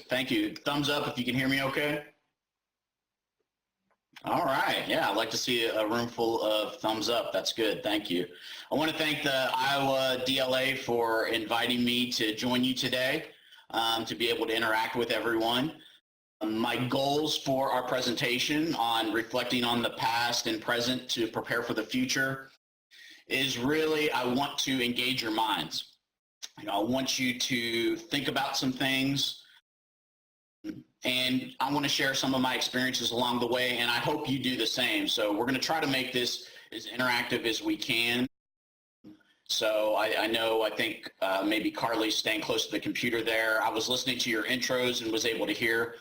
Thank you. Thumbs up if you can hear me okay. All right. Yeah, I'd like to see a room full of thumbs up. That's good. Thank you. I want to thank the Iowa DLA for inviting me to join you today to be able to interact with everyone. My goals for our presentation on reflecting on the past and present to prepare for the future is really, I want to engage your minds. I want you to think about some things, and I want to share some of my experiences along the way, and I hope you do the same. So we're going to try to make this as interactive as we can. So I think maybe Carly's staying close to the computer there. I was listening to your intros and was able to hear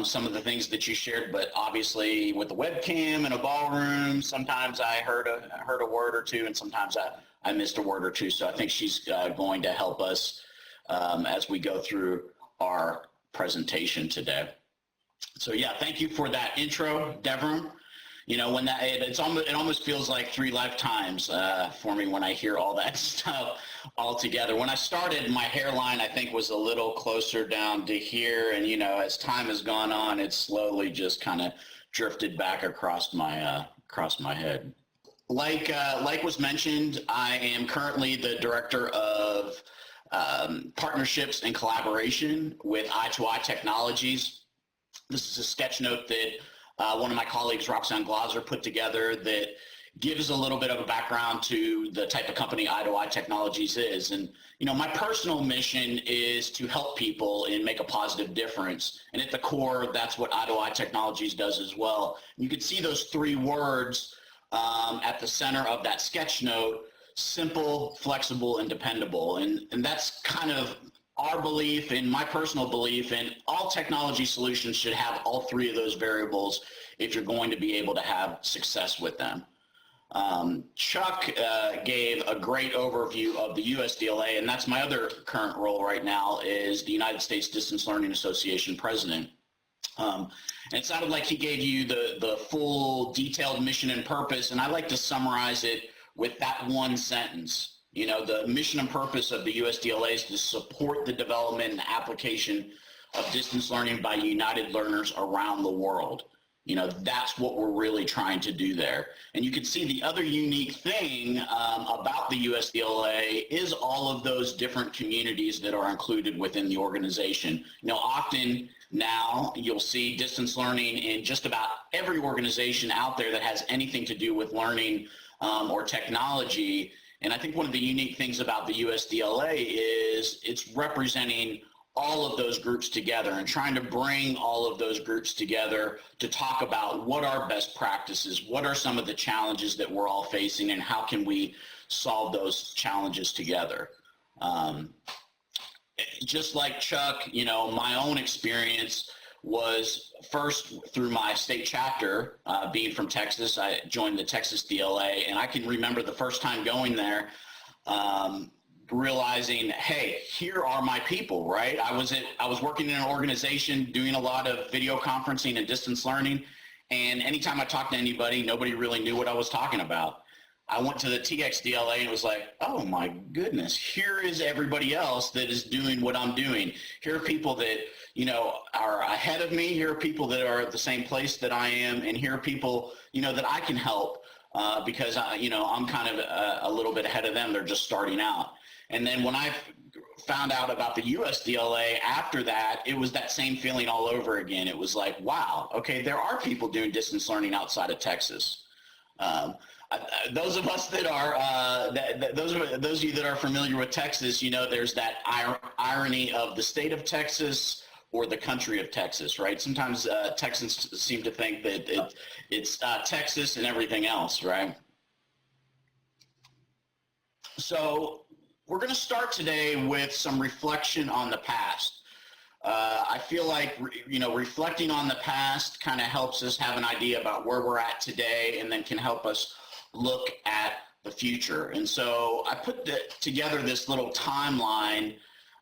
some of the things that you shared, but obviously with the webcam in a ballroom, sometimes I heard a word or two, and sometimes I missed a word or two. So I think she's going to help us as we go through our presentation today. So yeah, thank you for that intro, Devram. When it almost feels like 3 lifetimes for me when I hear all that stuff all together. When I started, my hairline, I think, was a little closer down to here, and as time has gone on, it's slowly just kind of drifted back across my head. Like was mentioned, I am currently the director of partnerships and collaboration with I2I Technologies. This is a sketch note that one of my colleagues, Roxanne Glauser, put together that gives a little bit of a background to the type of company I2I Technologies is. And, my personal mission is to help people and make a positive difference. And at the core, that's what I2I Technologies does as well. You can see those 3 words at the center of that sketch note: simple, flexible, and dependable. And that's kind of our belief and my personal belief, and all technology solutions should have all 3 of those variables if you're going to be able to have success with them. Chuck gave a great overview of the USDLA, and that's my other current role right now, is the United States Distance Learning Association president. And it sounded like he gave you the full detailed mission and purpose, and I like to summarize it with that one sentence. The mission and purpose of the USDLA is to support the development and application of distance learning by united learners around the world. That's what we're really trying to do there. And you can see the other unique thing about the USDLA is all of those different communities that are included within the organization. Often now you'll see distance learning in just about every organization out there that has anything to do with learning or technology. And I think one of the unique things about the USDLA is it's representing all of those groups together and trying to bring all of those groups together to talk about what are best practices, what are some of the challenges that we're all facing, and how can we solve those challenges together. Just like Chuck, my own experience was first through my state chapter. Being from Texas, I joined the Texas DLA, and I can remember the first time going there, realizing, hey, here are my people, right? I was working in an organization doing a lot of video conferencing and distance learning, and anytime I talked to anybody, nobody really knew what I was talking about. I went to the TXDLA and was like, oh my goodness, here is everybody else that is doing what I'm doing. Here are people that are ahead of me. Here are people that are at the same place that I am, and here are people that I can help because I'm kind of a little bit ahead of them. They're just starting out. And then when I found out about the USDLA after that, it was that same feeling all over again. It was like, wow, okay, there are people doing distance learning outside of Texas. Those of us that are, those of you that are familiar with Texas, there's that irony of the state of Texas or the country of Texas, right? Sometimes Texans seem to think that it's Texas and everything else, right? So we're going to start today with some reflection on the past. I feel like, reflecting on the past kind of helps us have an idea about where we're at today, and then can help us look at the future. And so I put together this little timeline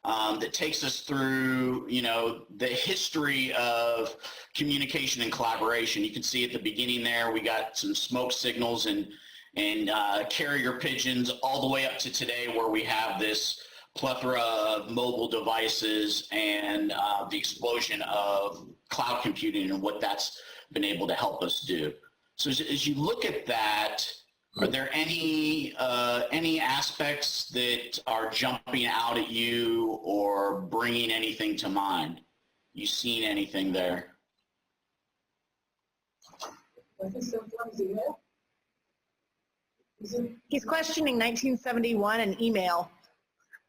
that takes us through, the history of communication and collaboration. You can see at the beginning there, we got some smoke signals and carrier pigeons all the way up to today, where we have this plethora of mobile devices and the explosion of cloud computing and what that's been able to help us do. So as you look at that, are there any aspects that are jumping out at you or bringing anything to mind? You seen anything there? He's questioning 1971 and email.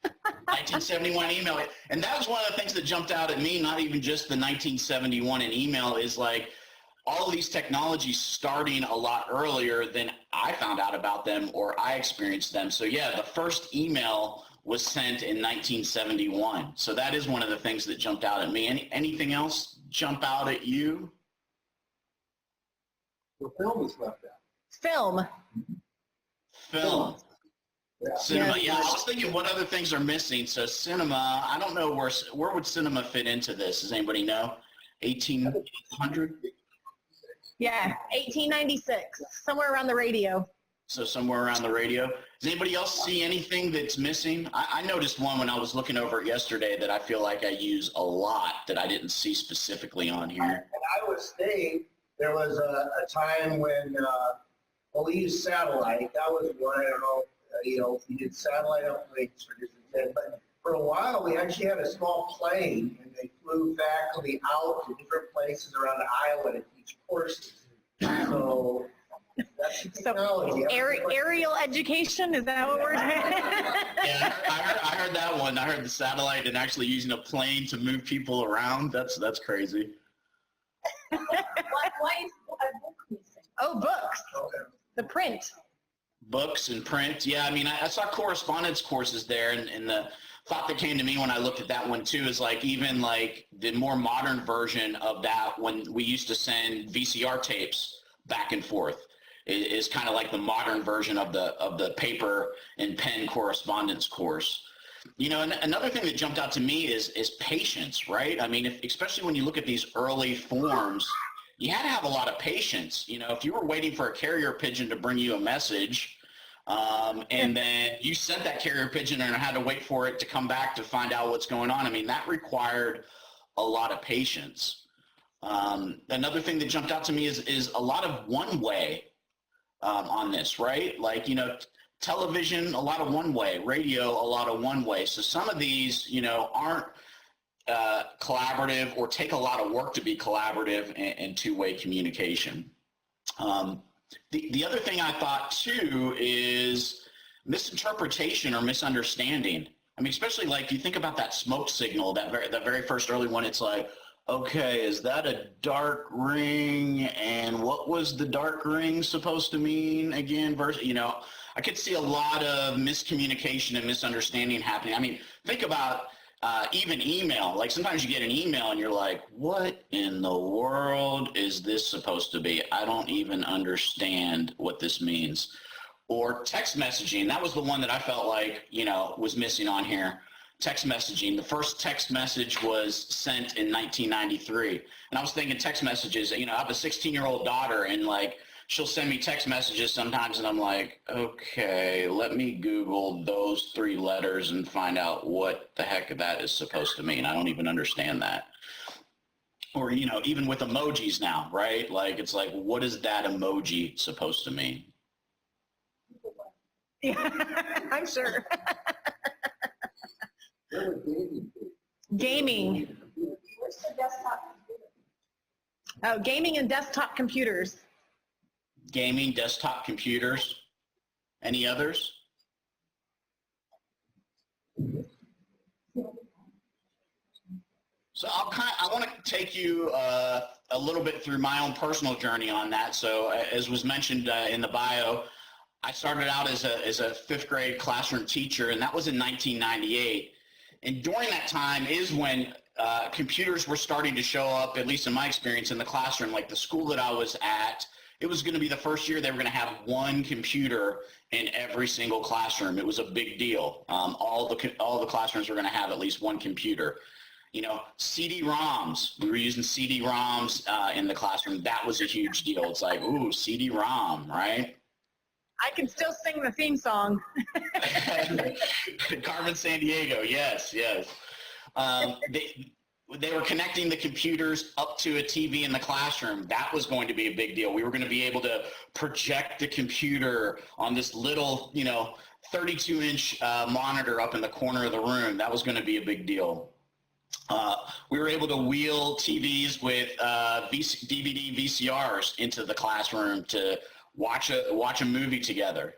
1971 email. And that was one of the things that jumped out at me, not even just the 1971 and email, is like all of these technologies starting a lot earlier than I found out about them or I experienced them. So yeah, the first email was sent in 1971. So that is one of the things that jumped out at me. Anything else jump out at you? The film was left out. Film. Film. Yeah. Cinema. Yeah, I was thinking what other things are missing. So cinema, I don't know where would cinema fit into this? Does anybody know? 1800? Yeah, 1896, somewhere around the radio. So somewhere around the radio. Does anybody else see anything that's missing? I noticed one when I was looking over it yesterday that I feel like I use a lot that I didn't see specifically on here. In Iowa State, there was a time when we used satellite. That was one, I don't know, we did satellite uplinks for different things. But for a while, we actually had a small plane, and they flew faculty out to different places around Iowa to teach courses. So that's the technology. Aerial education, is that what we're doing? Yeah, I heard that one. I heard the satellite and actually using a plane to move people around. That's crazy. Why is a book missing? Oh, books. Okay. The print. Books and print. Yeah, I mean, I saw correspondence courses there, and the thought that came to me when I looked at that one too is like even like the more modern version of that when we used to send VCR tapes back and forth is kind of like the modern version of the paper and pen correspondence course. You know, and another thing that jumped out to me is patience, right? I mean, especially when you look at these early forms, you had to have a lot of patience. You know, if you were waiting for a carrier pigeon to bring you a message, and then you sent that carrier pigeon and had to wait for it to come back to find out what's going on, I mean, that required a lot of patience. Another thing that jumped out to me is a lot of one-way on this, right? Like, you know, television, a lot of one-way, radio, a lot of one-way. So some of these, you know, aren't collaborative or take a lot of work to be collaborative and two-way communication. The other thing I thought too is misinterpretation or misunderstanding. I mean, especially like you think about that smoke signal, that very first early one, it's like, okay, is that a dark ring? And what was the dark ring supposed to mean again? You know, I could see a lot of miscommunication and misunderstanding happening. I mean, think about even email. Like sometimes you get an email and you're like, what in the world is this supposed to be? I don't even understand what this means. Or text messaging. That was the one that I felt like, you know, was missing on here. Text messaging. The first text message was sent in 1993. And I was thinking text messages, you know, I have a 16-year-old daughter and like, she'll send me text messages sometimes and I'm like, okay, let me Google those 3 letters and find out what the heck that is supposed to mean. I don't even understand that. Or, you know, even with emojis now, right? Like, it's like, what is that emoji supposed to mean? Yeah, I'm sure. Gaming. Where's the desktop computer? Oh, gaming and desktop computers. Gaming, desktop computers. Any others? So I want to take you a little bit through my own personal journey on that. So as was mentioned in the bio, I started out as a 5th grade classroom teacher, and that was in 1998. And during that time is when computers were starting to show up, at least in my experience, in the classroom. Like the school that I was at, it was going to be the first year they were going to have one computer in every single classroom. It was a big deal. All the classrooms were going to have at least one computer. You know, CD-ROMs. We were using CD-ROMs in the classroom. That was a huge deal. It's like, ooh, CD-ROM, right? I can still sing the theme song. Carmen San Diego, yes, yes. They were connecting the computers up to a TV in the classroom. That was going to be a big deal. We were going to be able to project the computer on this little, 32-inch monitor up in the corner of the room. That was going to be a big deal. We were able to wheel TVs with DVD VCRs into the classroom to watch a movie together.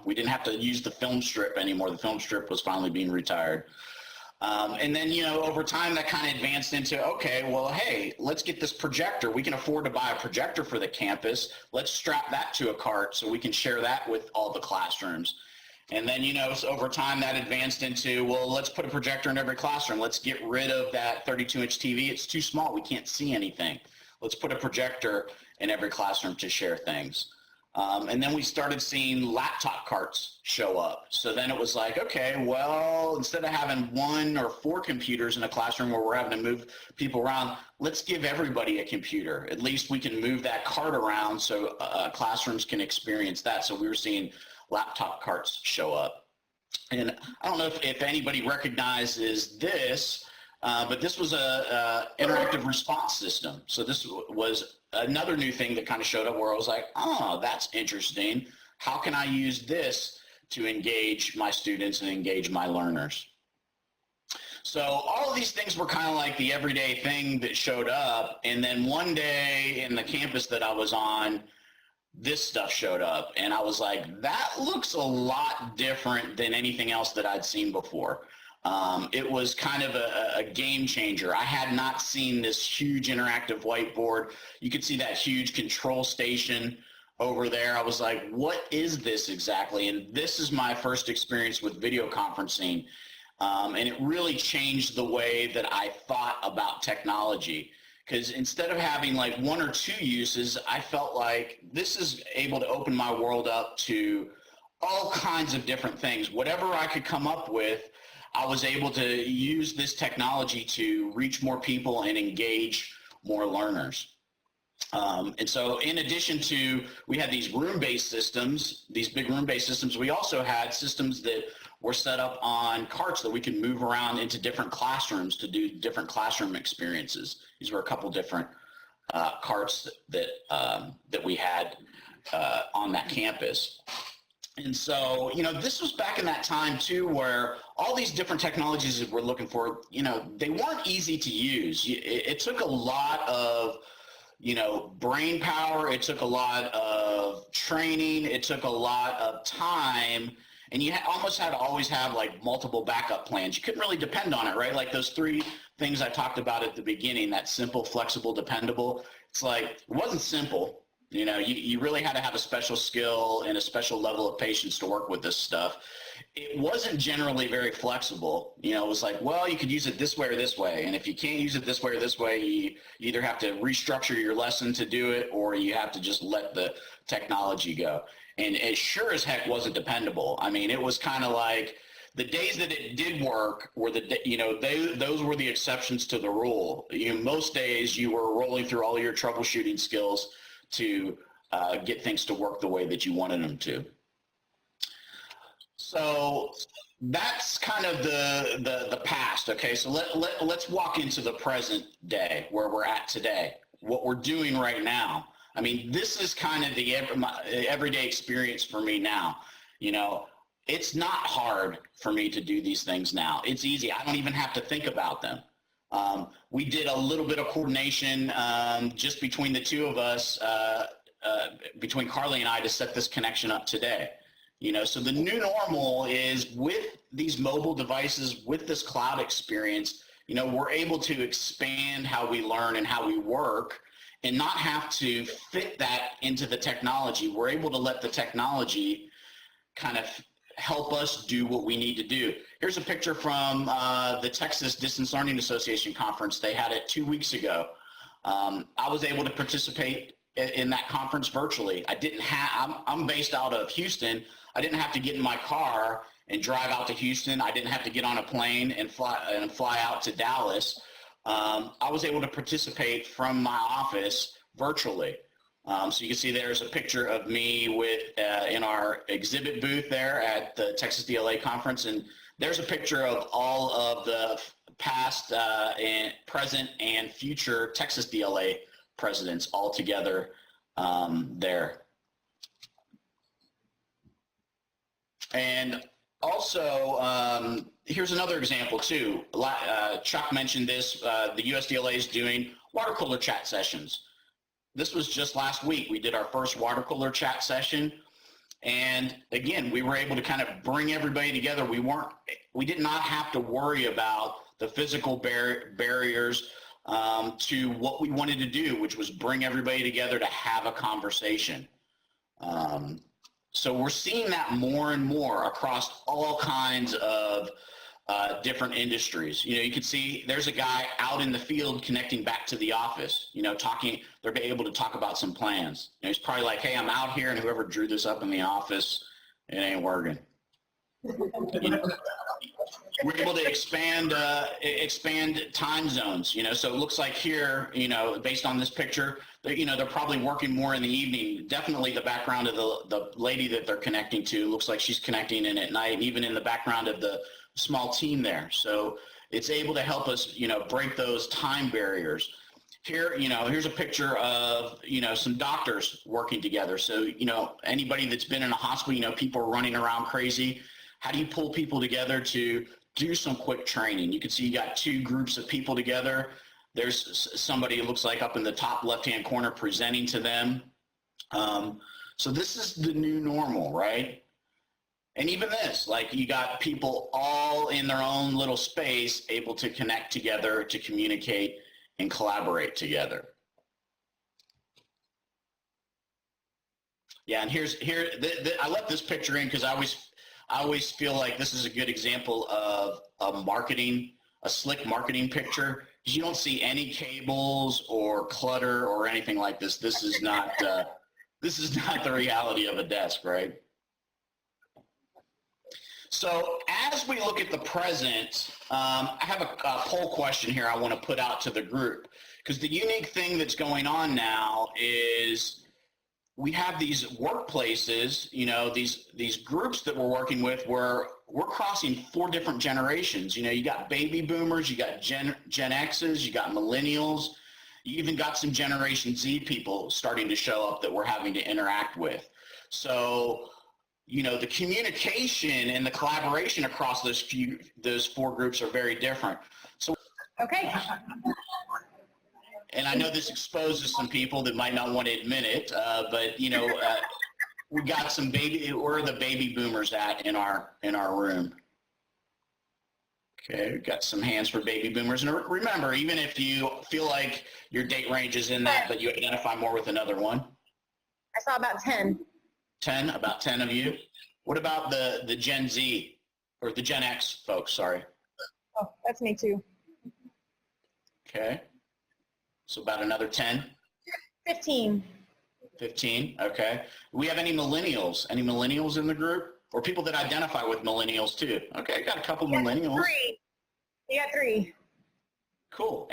We didn't have to use the film strip anymore. The film strip was finally being retired. And then, over time that kind of advanced into, okay, well, hey, let's get this projector. We can afford to buy a projector for the campus. Let's strap that to a cart so we can share that with all the classrooms. And then, so over time that advanced into, well, let's put a projector in every classroom. Let's get rid of that 32-inch TV. It's too small. We can't see anything. Let's put a projector in every classroom to share things. And then we started seeing laptop carts show up. So then it was like, okay, well, instead of having 1 or 4 computers in a classroom where we're having to move people around, let's give everybody a computer. At least we can move that cart around so classrooms can experience that. So we were seeing laptop carts show up. And I don't know if anybody recognizes this, but this was a interactive response system. So this was another new thing that kind of showed up where I was like, oh, that's interesting. How can I use this to engage my students and engage my learners? So all of these things were kind of like the everyday thing that showed up. And then one day in the campus that I was on, this stuff showed up. And I was like, that looks a lot different than anything else that I'd seen before. It was kind of a game changer. I had not seen this huge interactive whiteboard. You could see that huge control station over there. I was like, what is this exactly? And this is my first experience with video conferencing. And it really changed the way that I thought about technology. Because instead of having like 1 or 2 uses, I felt like this is able to open my world up to all kinds of different things. Whatever I could come up with, I was able to use this technology to reach more people and engage more learners. And so in addition to, we had these room-based systems, these big room-based systems, we also had systems that were set up on carts that we could move around into different classrooms to do different classroom experiences. These were a couple different carts that we had on that campus. And so, this was back in that time too, where all these different technologies that we're looking for, they weren't easy to use. It took a lot of, brain power. It took a lot of training. It took a lot of time. And you almost had to always have like multiple backup plans. You couldn't really depend on it, right? Like those 3 things I talked about at the beginning, that simple, flexible, dependable. It's like, it wasn't simple. You really had to have a special skill and a special level of patience to work with this stuff. It wasn't generally very flexible. It was like, well, you could use it this way or this way. And if you can't use it this way or this way, you either have to restructure your lesson to do it, or you have to just let the technology go. And it sure as heck wasn't dependable. I mean, it was kind of like the days that it did work were those were the exceptions to the rule. Most days you were rolling through all your troubleshooting skills to get things to work the way that you wanted them to. So that's kind of the past. Okay, so let's walk into the present day where we're at today, what we're doing right now. I mean, this is kind of the everyday experience for me now. It's not hard for me to do these things now. It's easy. I don't even have to think about them. We did a little bit of coordination just between the two of us, between Carly and I, to set this connection up today. So the new normal is with these mobile devices, with this cloud experience, we're able to expand how we learn and how we work and not have to fit that into the technology. We're able to let the technology kind of help us do what we need to do. Here's a picture from the Texas Distance Learning Association conference. They had it 2 weeks ago. I was able to participate in that conference virtually. I'm based out of Houston. I didn't have to get in my car and drive out to Houston. I didn't have to get on a plane and fly out to Dallas. I was able to participate from my office virtually. So you can see there's a picture of me with in our exhibit booth there at the Texas DLA conference, and there's a picture of all of the past and present and future Texas DLA presidents all together there. And also, here's another example too. Chuck mentioned this, the USDLA is doing water cooler chat sessions. This was just last week. We did our first water cooler chat session. And again, we were able to kind of bring everybody together. We did not have to worry about the physical barriers to what we wanted to do, which was bring everybody together to have a conversation. So we're seeing that more and more across all kinds of different industries. You can see there's a guy out in the field connecting back to the office, talking, they're able to talk about some plans. He's probably like, hey, I'm out here, and whoever drew this up in the office, it ain't working. We're able to expand time zones, so it looks like here, based on this picture, they're probably working more in the evening. Definitely the background of the lady that they're connecting to looks like she's connecting in at night, and even in the background of the small team there. So it's able to help us, break those time barriers. Here, here's a picture of, some doctors working together. So, anybody that's been in a hospital, people are running around crazy. How do you pull people together to do some quick training? You can see you got two groups of people together. There's somebody, it looks like, up in the top left-hand corner presenting to them. So this is the new normal, right? And even this, like, you got people all in their own little space able to connect together, to communicate and collaborate together. Yeah, and I left this picture in because I always feel like this is a good example of a slick marketing picture. You don't see any cables or clutter or anything like this. This is not the reality of a desk, right? So as we look at the present, I have a poll question here I want to put out to the group, because the unique thing that's going on now is we have these workplaces, these groups that we're working with where we're crossing 4 different generations. You got baby boomers, you got Gen X's, you got millennials, you even got some Generation Z people starting to show up that we're having to interact with. So, the communication and the collaboration across those 4 groups are very different. So, Okay. and I know this exposes some people that might not want to admit it, but we got some where are the baby boomers at in our room? Okay, we've got some hands for baby boomers. And remember, even if you feel like your date range is in that, but you identify more with another one. I saw about 10. 10, about 10 of you. What about the Gen Z or the Gen X folks? Sorry. Oh, that's me too. Okay. So about another 10? 15. 15, okay. Do we have any millennials? Any millennials in the group? Or people that identify with millennials too? Okay, got a couple millennials. 3. You got 3. Cool.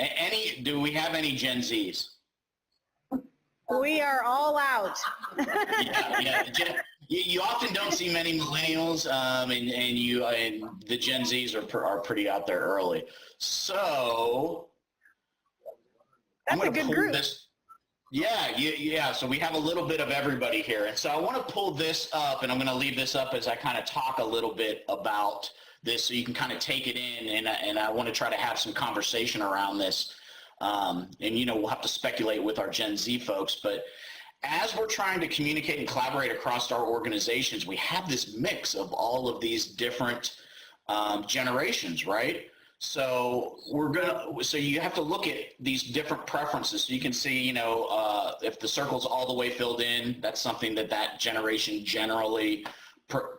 Do we have any Gen Zs? We are all out. Yeah. You often don't see many millennials, and the Gen Zs are pretty out there early. So That's a good group. Yeah. So we have a little bit of everybody here. And so I want to pull this up, and I'm going to leave this up as I kind of talk a little bit about this so you can kind of take it in, and I want to try to have some conversation around this. We'll have to speculate with our Gen Z folks, but as we're trying to communicate and collaborate across our organizations, we have this mix of all of these different generations, right? So you have to look at these different preferences. So you can see, if the circle's all the way filled in, that's something that generation generally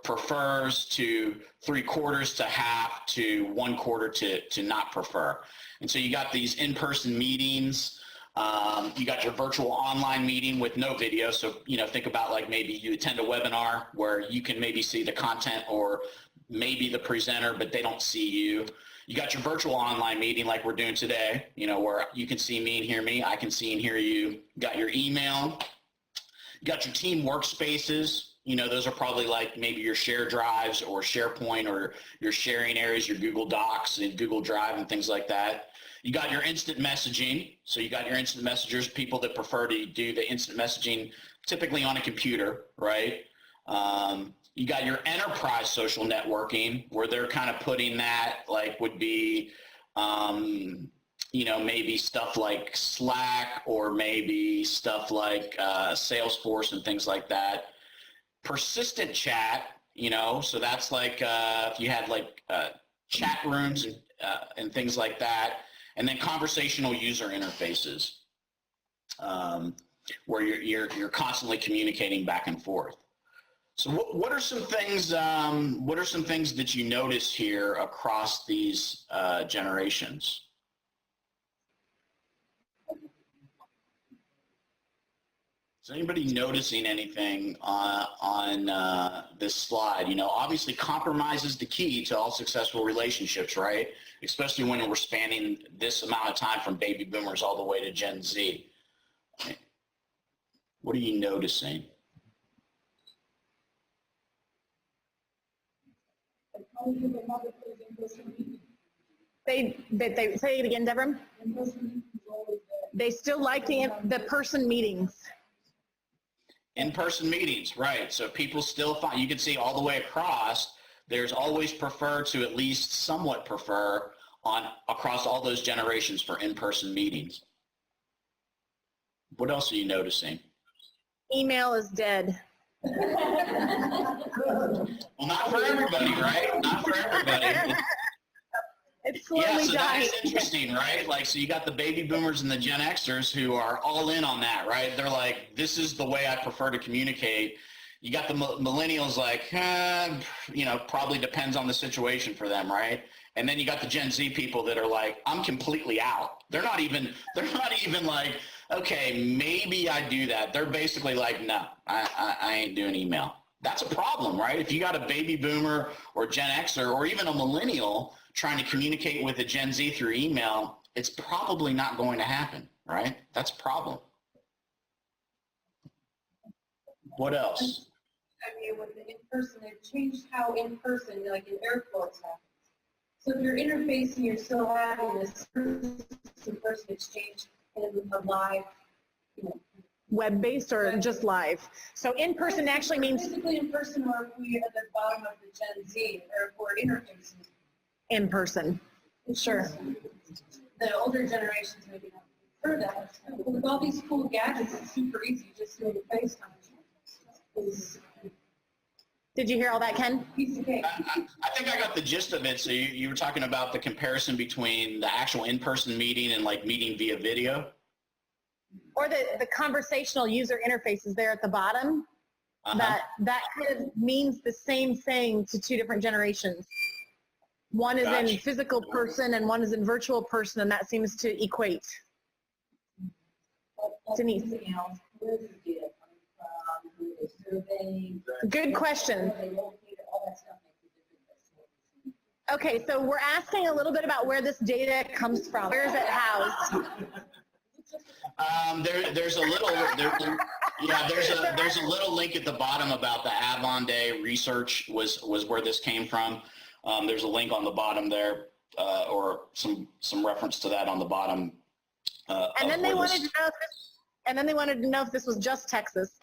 prefers, to 3/4 to half to 1/4 to not prefer. And so you got these in-person meetings. You got your virtual online meeting with no video. So, think about like maybe you attend a webinar where you can maybe see the content or maybe the presenter, but they don't see you. You got your virtual online meeting like we're doing today, where you can see me and hear me. I can see and hear you. Got your email. You got your team workspaces. You know, those are probably like maybe your share drives or SharePoint or your sharing areas, your Google Docs and Google Drive and things like that. You got your instant messaging. So you got your instant messengers, people that prefer to do the instant messaging typically on a computer, right? You got your enterprise social networking where they're kind of putting that like would be, you know, maybe stuff like Slack or maybe stuff like Salesforce and things like that. Persistent chat, you know, so that's like if you had like chat rooms and things like that. And then conversational user interfaces where you're constantly communicating back and forth. So what are some things that you notice here across these generations? Is anybody noticing anything on this slide? You know, obviously compromise is the key to all successful relationships, right? Especially when we're spanning this amount of time from baby boomers all the way to Gen Z. What are you noticing? They say it again, Deborah. They still like the person meetings. In-person meetings, right. So people still find, you can see all the way across, there's always prefer to at least somewhat prefer on across all those generations for in-person meetings. What else are you noticing? Email is dead. Well, not for everybody, right? Not for everybody. It's slowly Yeah, so dying. that's interesting, right? Like, so you got the baby boomers and the Gen Xers who are all in on that, right? They're like, this is the way I prefer to communicate. You got the millennials like, you know, probably depends on the situation for them, right? And then you got the Gen Z people that are like, I'm completely out. They're not even like, okay, maybe I do that. They're basically like, no, I ain't doing email. That's a problem, right? If you got a baby boomer or Gen Xer or even a millennial trying to communicate with a Gen Z through email, it's probably not going to happen, right? That's a problem. What else? I mean, with the in-person, they've changed how in-person, like in air quotes, happens. So if you're interfacing, you're still having this person-to-person exchange in a live, you know. Web-based or just live? So in-person actually means Physically in person, or if we at the bottom of the Gen Z, or if we're interfacing. in-person. Sure. The older generations maybe not prefer that. But with all these cool gadgets, it's super easy just to do FaceTime. Did you hear all that, Ken? Piece of cake. I think I got the gist of it. So you were talking about the comparison between the actual in-person meeting and like meeting via video? Or the conversational user interfaces there at the bottom. Uh-huh. That kind of means the same thing to two different generations. One is in Gotcha. physical person and one is in virtual person, and that seems to equate. Denise. Good question. Okay, so we're asking a little bit about where this data comes from. Where is it housed? There's a little link at the bottom about the Avon Day research was where this came from. There's a link on the bottom there, or some reference to that on the bottom. And then they wanted to know if this was just Texas.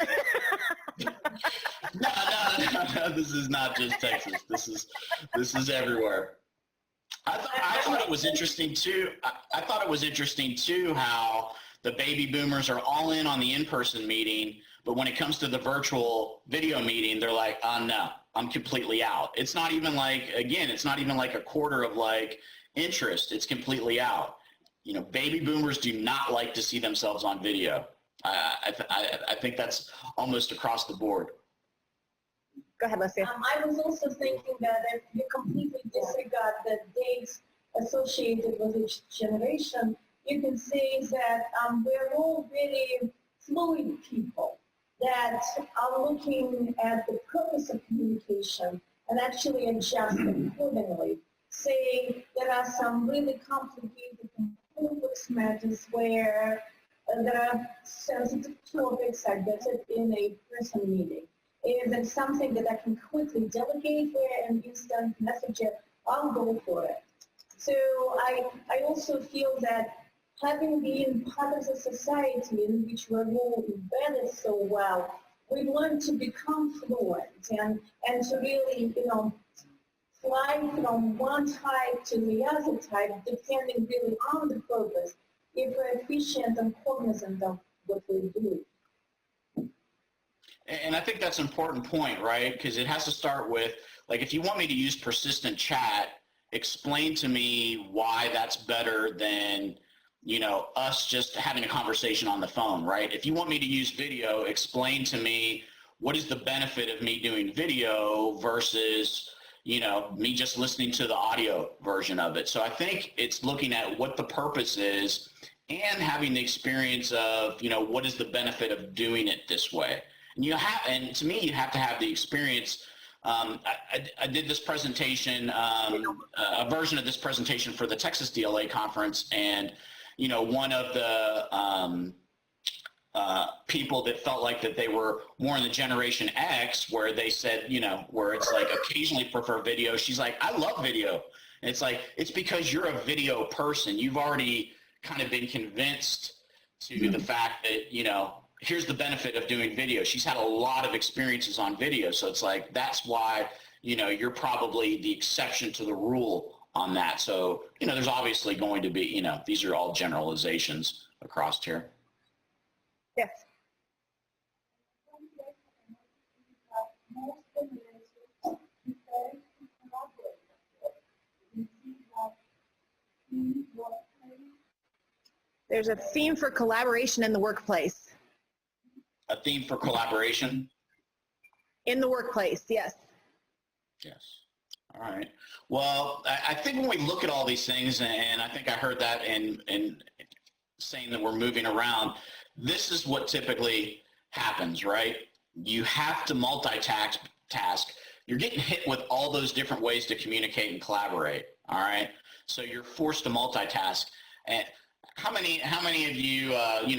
No, this is not just Texas. This is everywhere. I thought it was interesting too. I thought it was interesting too how the baby boomers are all in on the in-person meeting, but when it comes to the virtual video meeting, they're like, oh no, I'm completely out. It's not even like, again, it's not even like a quarter of like interest. It's completely out. You know, baby boomers do not like to see themselves on video. I think that's almost across the board. Go ahead, Leslie. I was also thinking that if you completely disregard the dates associated with each generation, you can say that we're all very fluid people that are looking at the purpose of communication and actually adjust accordingly. Say there are some really complicated and complex matters where there are sensitive topics are better in a person meeting. If it's something that I can quickly delegate via an instant messenger, I'll go for it. So I also feel that having been part of the society in which we're all embedded so well, we learn to become fluent and to really, fly from one type to the other type, depending really on the purpose, if we're efficient and cognizant of what we do. And I think that's an important point, right? Because it has to start with, like, if you want me to use persistent chat, explain to me why that's better than, us just having a conversation on the phone, right? If you want me to use video, explain to me what is the benefit of me doing video versus, me just listening to the audio version of it. So I think it's looking at what the purpose is and having the experience of, what is the benefit of doing it this way? And to me, you have to have the experience. I did this presentation, a version of this presentation for the Texas DLA conference, and one of the people that felt like that they were more in the Generation X, where they said, where it's like occasionally prefer video. She's like, I love video. And it's like, it's because you're a video person. You've already kind of been convinced to the fact that, here's the benefit of doing video. She's had a lot of experiences on video. So it's like, that's why, you're probably the exception to the rule on that. So, there's obviously going to be, these are all generalizations across here. Yes. There's a theme for collaboration in the workplace. A theme for collaboration? In the workplace, yes. Yes. All right. Well, I think when we look at all these things, and I think I heard that in saying that we're moving around, this is what typically happens, right? You have to multitask. You're getting hit with all those different ways to communicate and collaborate, all right? So you're forced to multitask. And how many of you,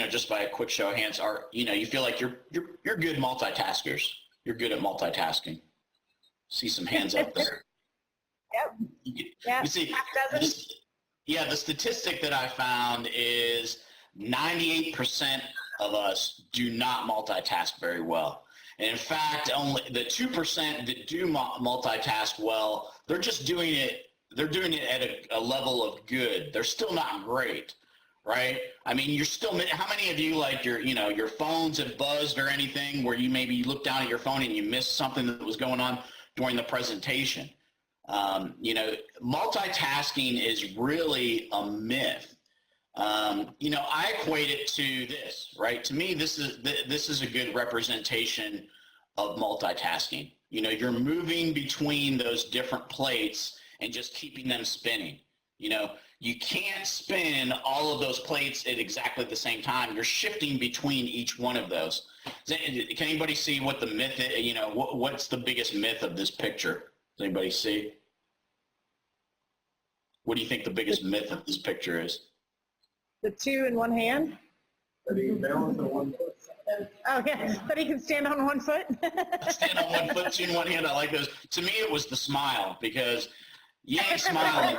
just by a quick show of hands, are, you feel like you're good multitaskers? You're good at multitasking. See some hands up there. Yep. Yeah. You see, the statistic that I found is 98% of us do not multitask very well. And in fact, only the 2% that do multitask well, they're just doing it. They're doing it at a level of good. They're still not great, right? I mean, you're still, how many of you, like, your phones have buzzed or anything where you maybe look down at your phone and you missed something that was going on during the presentation? Multitasking is really a myth. I equate it to this, right? To me, this is a good representation of multitasking. You're moving between those different plates and just keeping them spinning. You can't spin all of those plates at exactly the same time. You're shifting between each one of those. Can anybody see what the myth is? What's the biggest myth of this picture? Does anybody see? What do you think the biggest myth of this picture is? The two in one hand? That he can balance on one foot. Oh, yeah, but he can stand on one foot? Stand on one foot, two in one hand. I like those. To me, it was the smile, because you ain't smiling.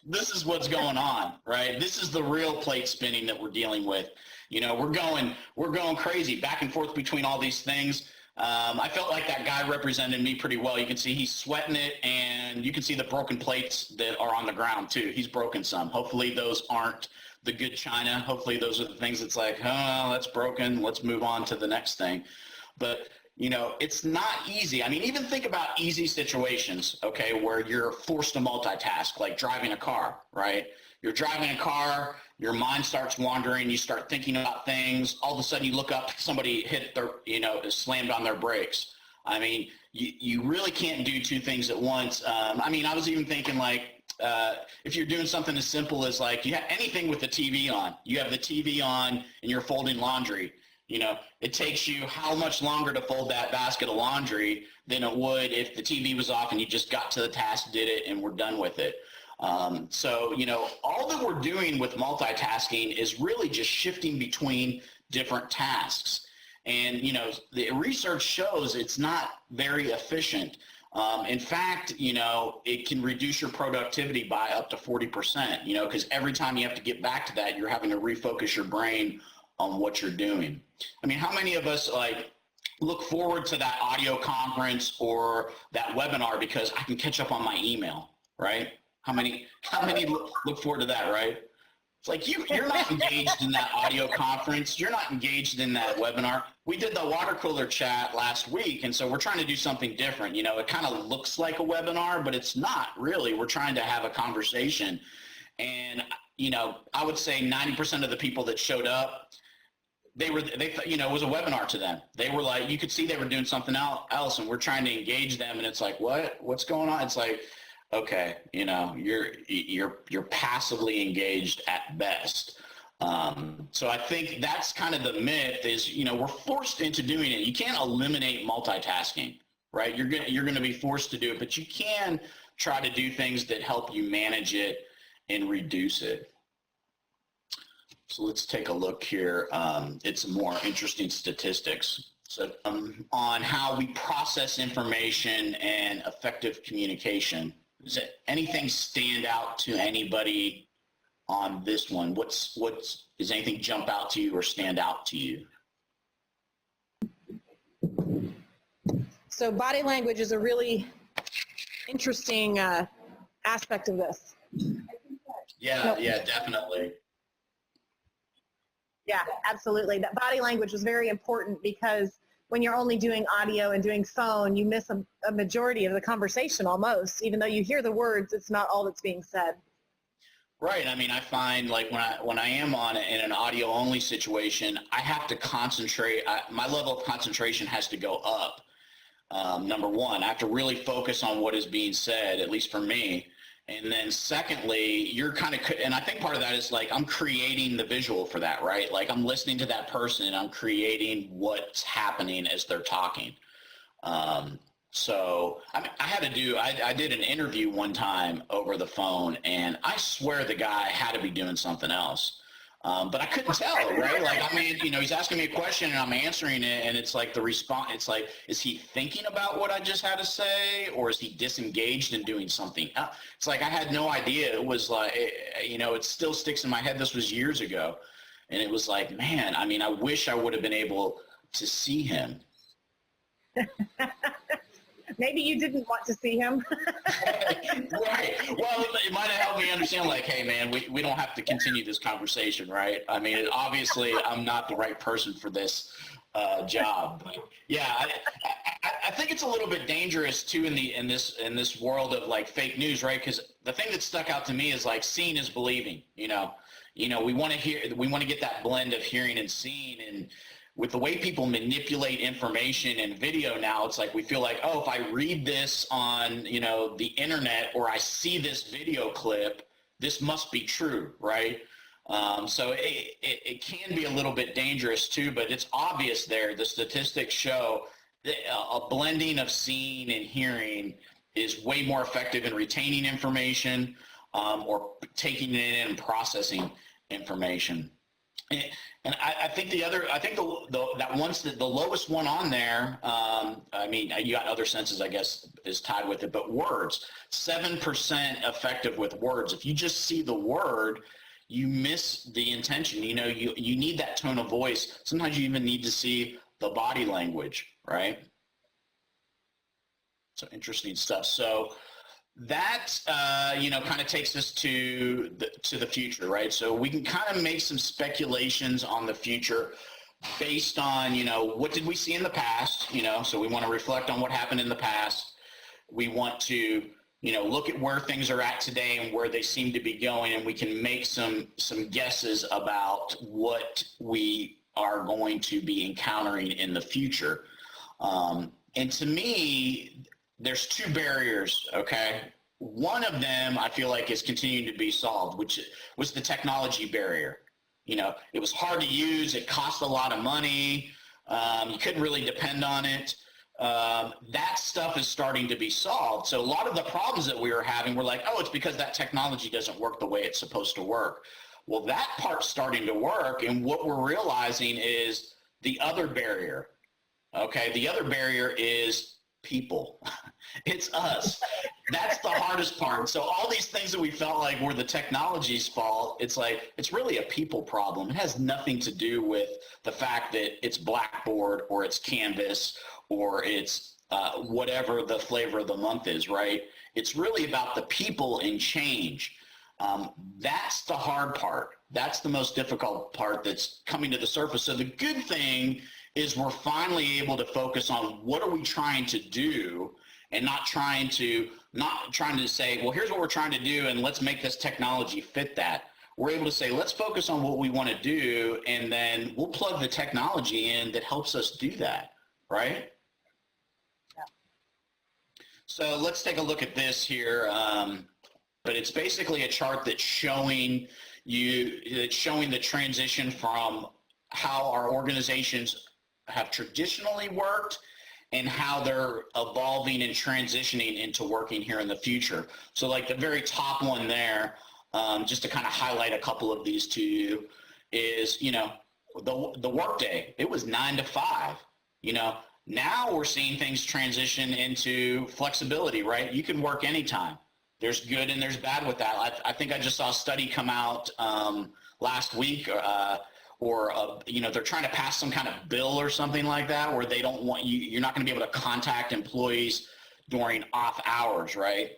This is what's going on, right? This is the real plate spinning that we're dealing with. We're going crazy back and forth between all these things. I felt like that guy represented me pretty well. You can see he's sweating it, and you can see the broken plates that are on the ground too. He's broken some. Hopefully those aren't the good china. Hopefully those are the things that's like, oh, that's broken. Let's move on to the next thing. But, it's not easy. I mean, even think about easy situations, okay, where you're forced to multitask, like driving a car, right? You're driving a car, your mind starts wandering, you start thinking about things, all of a sudden you look up, somebody hit their, slammed on their brakes. I mean, you really can't do two things at once. I was even thinking, like, if you're doing something as simple as, like, you have anything with the TV on, you have the TV on and you're folding laundry. It takes you how much longer to fold that basket of laundry than it would if the TV was off and you just got to the task, did it, and we're done with it. So, all that we're doing with multitasking is really just shifting between different tasks. And, the research shows it's not very efficient. In fact, it can reduce your productivity by up to 40%, because every time you have to get back to that, you're having to refocus your brain on what you're doing. I mean, how many of us look forward to that audio conference or that webinar because I can catch up on my email, right? How many look forward to that, right? It's like you're not engaged in that audio conference. You're not engaged in that webinar. We did the water cooler chat last week, and so we're trying to do something different. It kind of looks like a webinar, but it's not really. We're trying to have a conversation. And, I would say 90% of the people that showed up, they it was a webinar to them. They were like, you could see they were doing something else, and we're trying to engage them, and it's like, what's going on? It's like, okay, you're passively engaged at best. So I think that's kind of the myth is, we're forced into doing it. You can't eliminate multitasking, right? You're going to be forced to do it, but you can try to do things that help you manage it and reduce it. So let's take a look here. It's some more interesting statistics. So on how we process information and effective communication. Does anything stand out to anybody on this one? Does anything jump out to you or stand out to you? So body language is a really interesting aspect of this. Yeah, definitely. Yeah, absolutely. That body language was very important because when you're only doing audio and doing phone, you miss a majority of the conversation almost. Even though you hear the words, it's not all that's being said. Right. I mean, I find like when I am in an audio only situation, I have to concentrate. My level of concentration has to go up. Number one, I have to really focus on what is being said, at least for me. And then secondly, and I think part of that is like, I'm creating the visual for that, right? Like I'm listening to that person and I'm creating what's happening as they're talking. So I did an interview one time over the phone and I swear the guy had to be doing something else. But I couldn't tell, right? Like, I mean, he's asking me a question and I'm answering it and it's like the response, it's like, is he thinking about what I just had to say or is he disengaged and doing something else? It's like, I had no idea. It was like, it still sticks in my head. This was years ago. And it was like, man, I mean, I wish I would have been able to see him. Maybe you didn't want to see him. Right. Well, it might have helped me understand, like, hey, man, we don't have to continue this conversation, right? I mean, obviously, I'm not the right person for this job. But yeah, I think it's a little bit dangerous too in this world of like fake news, right? Because the thing that stuck out to me is like seeing is believing. We want to get that blend of hearing and seeing, and with the way people manipulate information and video now, it's like we feel like, oh, if I read this on, the internet or I see this video clip, this must be true, right? So it can be a little bit dangerous too, but it's obvious there. The statistics show that a blending of seeing and hearing is way more effective in retaining information or taking it in and processing information. And I think the lowest one on there, I mean, you got other senses, I guess, is tied with it, but words, 7% effective with words. If you just see the word, you miss the intention. You need that tone of voice. Sometimes you even need to see the body language, right? So interesting stuff. So that, kind of takes us to the future, right? So we can kind of make some speculations on the future based on, what did we see in the past, so we want to reflect on what happened in the past. We want to, look at where things are at today and where they seem to be going, and we can make some guesses about what we are going to be encountering in the future. And to me, there's two barriers, okay? One of them I feel like is continuing to be solved, which was the technology barrier. It was hard to use. It cost a lot of money. You couldn't really depend on it. that stuff is starting to be solved. So a lot of the problems that we were having, we're like, oh, it's because that technology doesn't work the way it's supposed to work. Well, that part's starting to work, and what we're realizing is the other barrier. Okay, the other barrier is people. It's us. That's the hardest part. So all these things that we felt like were the technology's fault, it's like, it's really a people problem. It has nothing to do with the fact that it's Blackboard or it's Canvas or it's whatever the flavor of the month is, right? It's really about the people and change. That's the hard part. That's the most difficult part that's coming to the surface. So the good thing is we're finally able to focus on what are we trying to do, and not trying to say, well, here's what we're trying to do and let's make this technology fit that. We're able to say, let's focus on what we want to do, and then we'll plug the technology in that helps us do that, right? Yeah. So let's take a look at this here. But it's basically a chart that's showing the transition from how our organizations have traditionally worked and how they're evolving and transitioning into working here in the future. So like the very top one there, just to kind of highlight a couple of these to you, is, the workday. It was 9 to 5. Now we're seeing things transition into flexibility, right? You can work anytime. There's good and there's bad with that. I think I just saw a study come out last week, they're trying to pass some kind of bill or something like that where they don't want you, you're not going to be able to contact employees during off hours, right?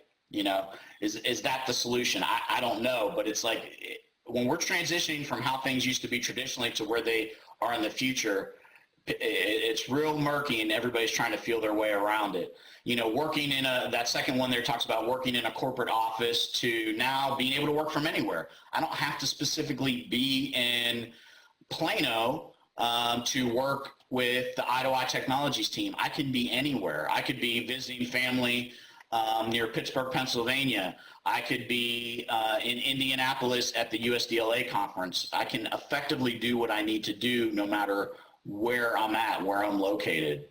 Is that the solution? I don't know, but it's like when we're transitioning from how things used to be traditionally to where they are in the future, it's real murky and everybody's trying to feel their way around it. Working in that second one there talks about working in a corporate office to now being able to work from anywhere. I don't have to specifically be in Plano to work with the Eye-to-Eye Technologies team. I can be anywhere. I could be visiting family near Pittsburgh, Pennsylvania. I could be in Indianapolis at the USDLA conference. I can effectively do what I need to do no matter where I'm at, where I'm located.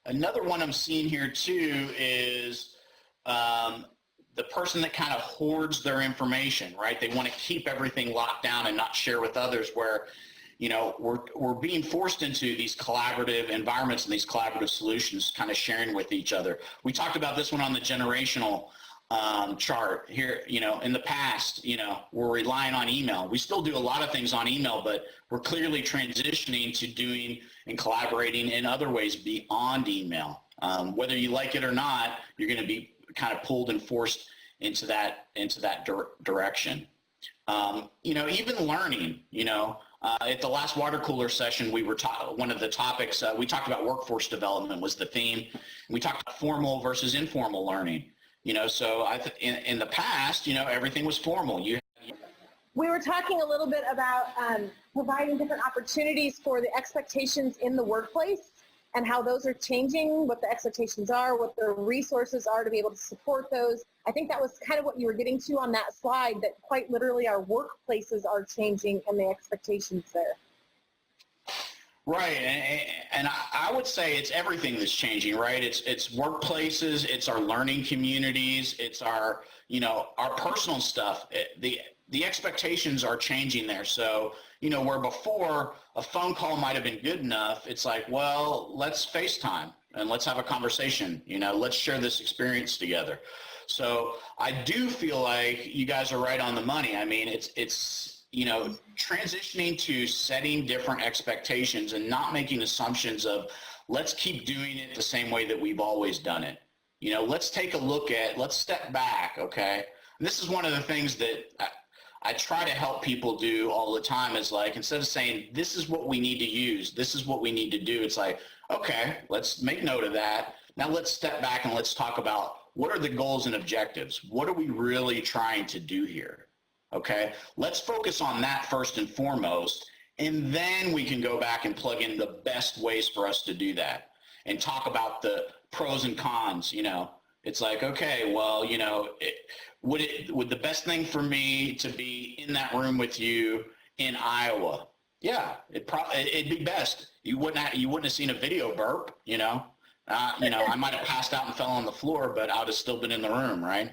Another one I'm seeing here too is the person that kind of hoards their information, right? They want to keep everything locked down and not share with others, where, we're being forced into these collaborative environments and these collaborative solutions, kind of sharing with each other. We talked about this one on the generational chart here. In the past, we're relying on email. We still do a lot of things on email, but we're clearly transitioning to doing and collaborating in other ways beyond email. Whether you like it or not, you're going to be kind of pulled and forced into that direction. Even learning, at the last water cooler session, one of the topics, we talked about workforce development was the theme. We talked about formal versus informal learning. So in the past, everything was formal. We were talking a little bit about providing different opportunities for the expectations in the workplace and how those are changing, what the expectations are, what the resources are to be able to support those. I think that was kind of what you were getting to on that slide, that quite literally our workplaces are changing and the expectations there. Right, and I would say it's everything that's changing, right? It's workplaces, it's our learning communities, it's our personal stuff. The expectations are changing there. So, where before a phone call might have been good enough, it's like, well, let's FaceTime and let's have a conversation, let's share this experience together. So I do feel like you guys are right on the money. I mean, it's transitioning to setting different expectations and not making assumptions of let's keep doing it the same way that we've always done it. Let's take a look let's step back, okay? And this is one of the things that I try to help people do all the time, is like, instead of saying, this is what we need to use, this is what we need to do, it's like, okay, let's make note of that. Now let's step back and let's talk about what are the goals and objectives? What are we really trying to do here? Okay, let's focus on that first and foremost, and then we can go back and plug in the best ways for us to do that and talk about the pros and cons. It's like, okay, well, would the best thing for me to be in that room with you in Iowa? Yeah, it'd be best. you wouldn't have seen a video burp, I might have passed out and fell on the floor, but I would have still been in the room, right?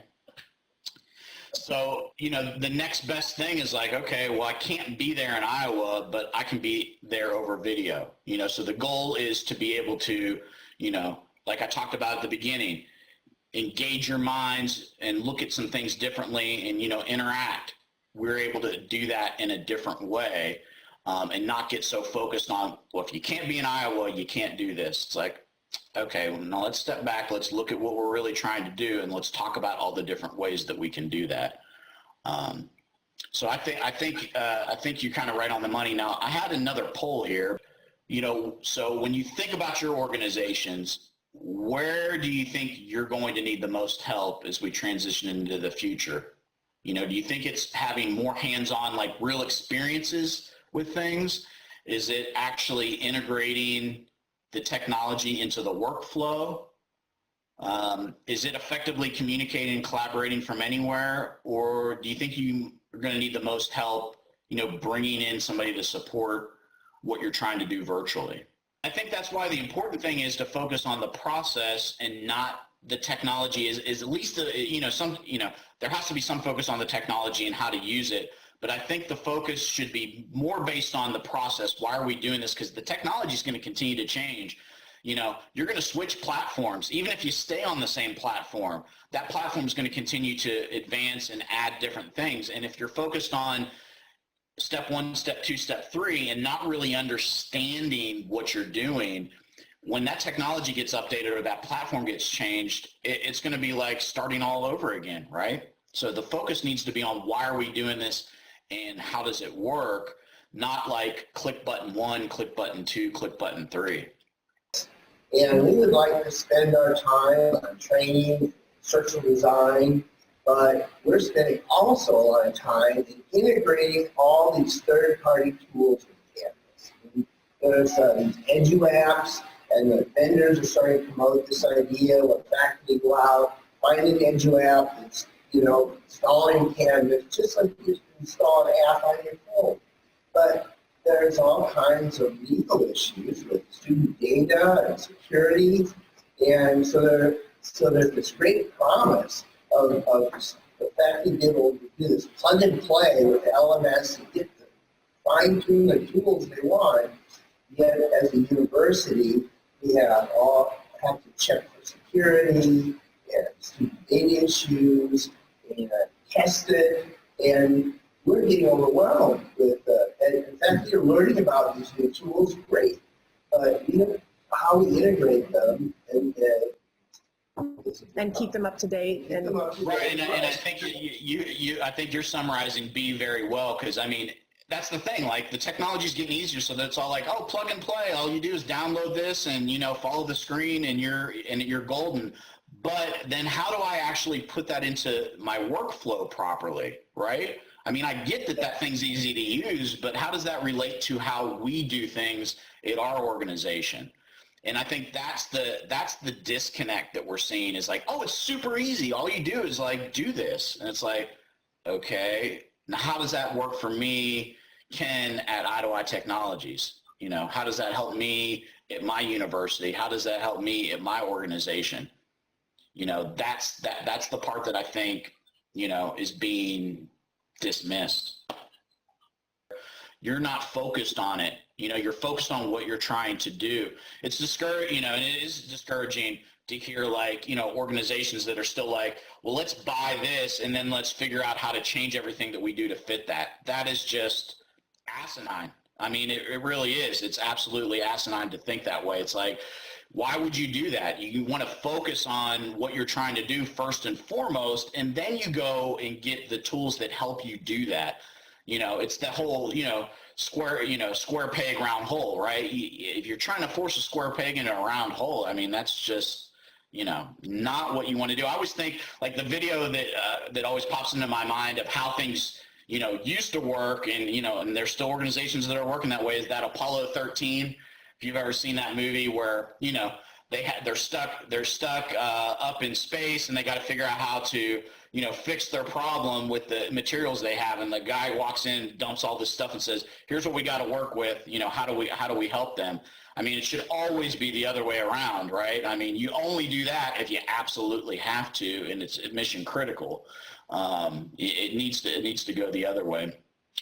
So, the next best thing is like, okay, well, I can't be there in Iowa, but I can be there over video, so the goal is to be able to, like I talked about at the beginning, engage your minds and look at some things differently and, interact. We're able to do that in a different way, and not get so focused on, well, if you can't be in Iowa, you can't do this. It's like, okay, well, now let's step back. Let's look at what we're really trying to do, and let's talk about all the different ways that we can do that. So I think you're kind of right on the money. Now, I had another poll here. So when you think about your organizations, where do you think you're going to need the most help as we transition into the future? Do you think it's having more hands-on, like real experiences with things? Is it actually integrating the technology into the workflow? Is it effectively communicating and collaborating from anywhere? Or do you think you are going to need the most help, bringing in somebody to support what you're trying to do virtually? I think that's why the important thing is to focus on the process and not the technology. Is at least, there has to be some focus on the technology and how to use it. But I think the focus should be more based on the process. Why are we doing this? Because the technology is going to continue to change. You're going to switch platforms. Even if you stay on the same platform, that platform is going to continue to advance and add different things. And if you're focused on step 1, step 2, step 3, and not really understanding what you're doing, when that technology gets updated or that platform gets changed, it's going to be like starting all over again, right? So the focus needs to be on why are we doing this and how does it work, not like click button 1, click button 2, click button 3. And we would like to spend our time on training, structural design, but we're spending also a lot of time in integrating all these third-party tools with campus. There's these edu apps, and the vendors are starting to promote this idea where faculty go out, find an edu app that's, install it in Canvas, just like you install an app on your phone. But there's all kinds of legal issues with student data and security, and so there's this great promise of the faculty being able to do this plug and play with the LMS and get the fine-tune the tools they want. Yet as a university, we have to check for security and student data issues and test it, and we're getting overwhelmed with and in fact, you're learning about these new tools, great, but how we integrate them and keep them up to date. Right, and I think I think you're summarizing B very well, because I mean, that's the thing, like the technology is getting easier, so that's all like, oh, plug and play, all you do is download this and follow the screen and you're golden. But then how do I actually put that into my workflow properly, right? I mean, I get that thing's easy to use, but how does that relate to how we do things at our organization? And I think that's the disconnect that we're seeing, is like, oh, it's super easy. All you do is like do this. And it's like, okay, now how does that work for me, Ken, at I2I Technologies? How does that help me at my university? How does that help me at my organization? That's the part that I think, is being dismissed. You're not focused on it. You're focused on what you're trying to do. It's discouraging, and it is discouraging to hear organizations that are still like, well, let's buy this and then let's figure out how to change everything that we do to fit that. That is just asinine. I mean, it really is. It's absolutely asinine to think that way. It's like, why would you do that? You want to focus on what you're trying to do first and foremost, and then you go and get the tools that help you do that. It's that whole, square peg, round hole, right? If you're trying to force a square peg into a round hole, I mean, that's just, not what you want to do. I always think like the video that always pops into my mind of how things, used to work, and, and there's still organizations that are working that way, is that Apollo 13. If you've ever seen that movie where, they're stuck up in space, and they got to figure out how to, you know, fix their problem with the materials they have. And the guy walks in, dumps all this stuff and says, here's what we got to work with. You know, how do we help them? I mean, it should always be the other way around, right? I mean, you only do that if you absolutely have to, and it's mission critical. It needs to go the other way.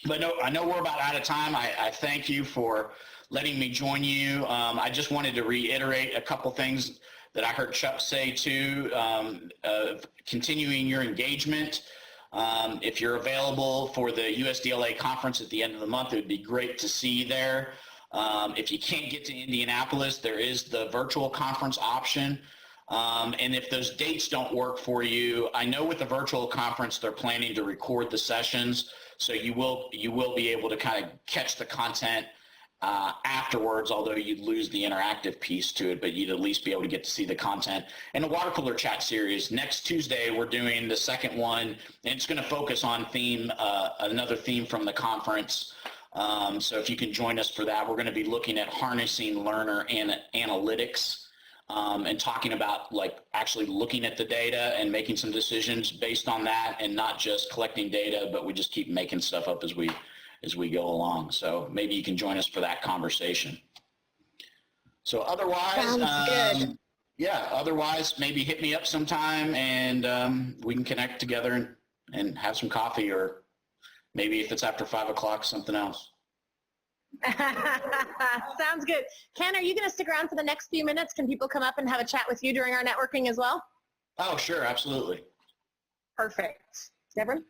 But no, I know we're about out of time. I thank you for letting me join you. I just wanted to reiterate a couple things that I heard Chuck say too, continuing your engagement. If you're available for the USDLA conference at the end of the month, it would be great to see you there. If you can't get to Indianapolis, there is the virtual conference option. And if those dates don't work for you, I know with the virtual conference, they're planning to record the sessions. So you will be able to kind of catch the content afterwards, although you'd lose the interactive piece to it, but you'd at least be able to get to see the content. And the water cooler chat series, next Tuesday, we're doing the second one, and it's going to focus on another theme from the conference. So if you can join us for that, we're going to be looking at harnessing learner analytics and talking about like actually looking at the data and making some decisions based on that, and not just collecting data, but we just keep making stuff up as we go along. So maybe you can join us for that conversation. So otherwise, good. Yeah, otherwise maybe hit me up sometime, and we can connect together and have some coffee, or maybe if it's after 5 o'clock, something else. Sounds good. Ken, are you going to stick around for the next few minutes? Can people come up and have a chat with you during our networking as well? Oh, sure. Absolutely. Perfect. Deborah?